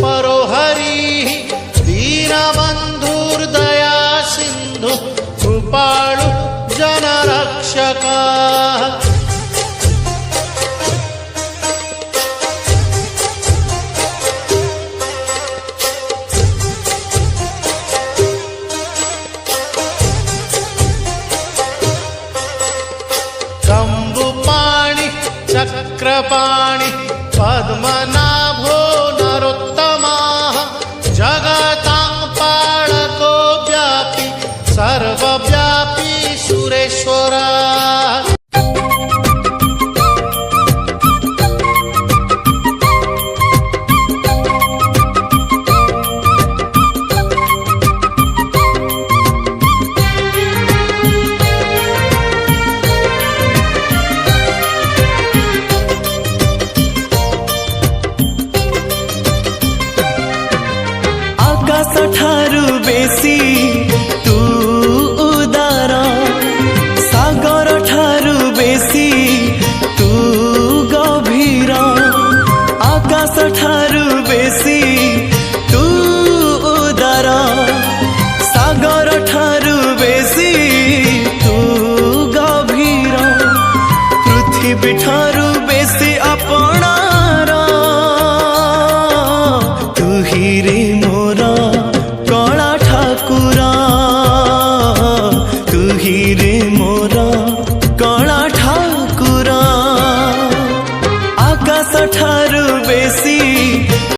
परोहरी दीनबन्धुर्दया सिन्धु कृपाळु जनरक्षका शम्भुपाणि चक्रपाणि पद्मनाभो नरोत्तमः जगतां पालको व्यापी सर्वव्यापी सुरेश्वरा ठारू बेसी तू उदार सागर ठारू बेसी तू गभीर आकाश ठारू बेसी तू उदार सागर ठारू बेसी तू गभीर पृथ्वी ठारू बेसी अपनार तू ही रे